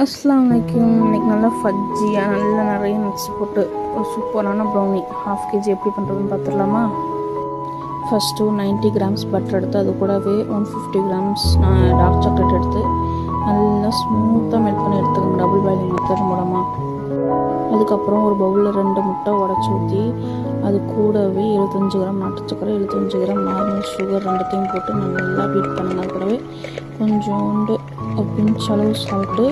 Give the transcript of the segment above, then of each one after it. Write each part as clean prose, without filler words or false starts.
அஸ்ஸலாமு அலைக்கும். இன்றைக்கி நல்லா ஃபஜ்ஜியாக நல்லா நிறைய நட்ஸ் போட்டு ஒரு சூப்பரான ப்ரௌனி 1/2 kg எப்படி பண்ணுறதுன்னு பார்த்துடலாமா? ஃபஸ்ட்டு 90 கிராம்ஸ் பட்டர் எடுத்து அது கூடவே 150 கிராம்ஸ் டார்க் சாக்லேட் எடுத்து நல்லா ஸ்மூத்தாக மெல்ட் பண்ணி எடுத்துக்கோங்க, டபுள் பாயிலிங் மெத்தட் மூலமாக. அதுக்கப்புறம் ஒரு பவுலில் 2 முட்டை உடச்சி ஊற்றி அது கூடவே 75 கிராம் நாட்டு சக்கரை, 75 கிராம் நார்மல் சுகர் ரெண்டுத்தையும் போட்டு நல்லா பீட் பண்ணுங்க. அது கூடவே கொஞ்சோண்டு பிஞ்ச் அளவு சால்ட்டு,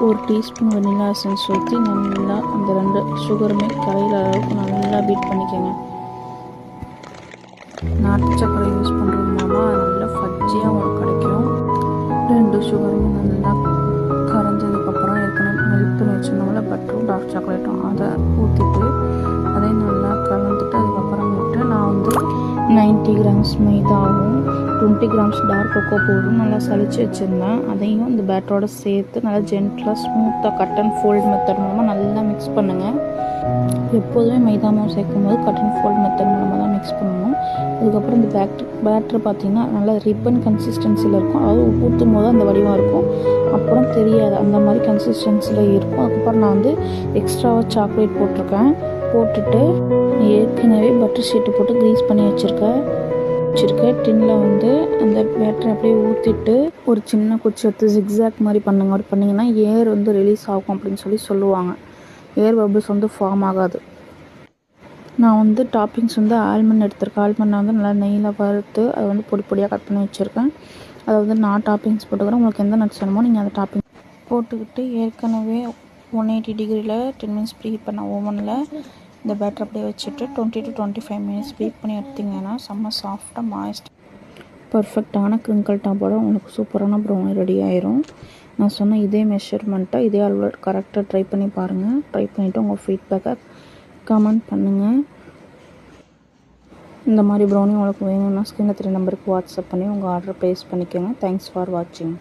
1 டீஸ்பூன் வெனிலா எசன்ஸ் ஊற்றி நல்லா அந்த 2 சுகருமே கரையிற அளவுக்கு நல்லா பீட் பண்ணிக்கோங்க. நாட்டு சக்கரை யூஸ் பண்ணுறது மூலமாக நல்லா ஃபஜ்ஜியாக உங்களுக்கு கிடைக்கும். 2 சுகருமே நல்லா கரைஞ்சதுக்கப்புறம் ஏற்கனவே மெல்ட் பண்ணி வச்சுருந்தோம்ல பட்டரும் டார்க் சாக்லேட்டும் அதை ஊற்றிட்டு அதையும் நல்லா கலந்துட்டு அதுக்கப்புறமேட்டு நான் வந்து 90 கிராம்ஸ் மைதாவும் 20 கிராம்ஸ் டார்க் கொக்கோ பவுடரும் நல்லா சளிச்சு வச்சுருந்தேன். அதையும் இந்த பேட்டரோடு சேர்த்து நல்லா ஜென்டலாக ஸ்மூத்தாக கட் அண்ட் ஃபோல்ட் மெத்தட் மூலமாக நல்லா மிக்ஸ் பண்ணுங்கள். எப்போதுமே மைதா மாவு சேர்க்கும் போது கட் அண்ட் ஃபோல்ட் மெத்தட் மூலமாக தான் மிக்ஸ் பண்ணணும். அதுக்கப்புறம் இந்த பேட்டர் பார்த்திங்கன்னா நல்லா ரிப்பன் கன்சிஸ்டன்சியில் இருக்கும். அதாவது ஊற்றும் போது அந்த வடிவம் இருக்கும், அப்புறம் தெரியாது, அந்த மாதிரி கன்சிஸ்டன்சியில் இருக்கும். அதுக்கப்புறம் நான் வந்து எக்ஸ்ட்ராவாக சாக்லேட் போட்டுட்டு ஏற்கனவே பட்டர் ஷீட்டு போட்டு க்ரீஸ் பண்ணி வச்சுருக்க டின்னில் வந்து அந்த பேட்டரை அப்படியே ஊற்றிட்டு ஒரு சின்ன குச்சி எடுத்து ஜிக்ஸாக் மாதிரி பண்ணுங்க. அப்படி பண்ணிங்கன்னா ஏர் வந்து ரிலீஸ் ஆகும் அப்படின்னு சொல்லுவாங்க. ஏர் பபிள்ஸ் வந்து ஃபார்ம் ஆகாது. நான் வந்து டாப்பிங்ஸ் வந்து ஆல்மண்ட் எடுத்திருக்கேன். ஆல்மண்டை வந்து நல்லா நெய்யில் வறுத்து அதை வந்து பொடி பொடியாக கட் பண்ணி வச்சுருக்கேன். அதை வந்து நான் டாப்பிங்ஸ் போட்டுக்கிறேன். உங்களுக்கு எந்த நட்ஸ் வேணுமோ நீங்கள் அந்த டாப்பிங் போட்டுக்கிட்டு ஏற்கனவே 180 டிகிரியில் 10 மினிட்ஸ் ப்ரீஹீட் பண்ண ஓவனில் இந்த பேட்டர் அப்படியே வச்சுட்டு 20 to 25 மினிட்ஸ் பீட் பண்ணி எடுத்திங்கன்னா செம்ம சாஃப்டாக மாய்ஸ்ட் பர்ஃபெக்டான க்ரிங்கிள் டாப்போட உங்களுக்கு சூப்பரான ப்ரௌனி ரெடி ஆயிரும். நான் சொன்ன இதே மெஷர்மெண்ட்டை இதே அளவில் கரெக்டாக ட்ரை பண்ணி பாருங்கள். ட்ரை பண்ணிவிட்டு உங்கள் ஃபீட்பேக்கை கமெண்ட் பண்ணுங்கள். இந்த மாதிரி ப்ரௌனி உங்களுக்கு வேணும்னா ஸ்க்ரீனில் 3 நம்பருக்கு வாட்ஸ்அப் பண்ணி உங்கள் ஆர்டரை ப்ளேஸ் பண்ணிக்கோங்க. தேங்க்ஸ் ஃபார் வாட்சிங்.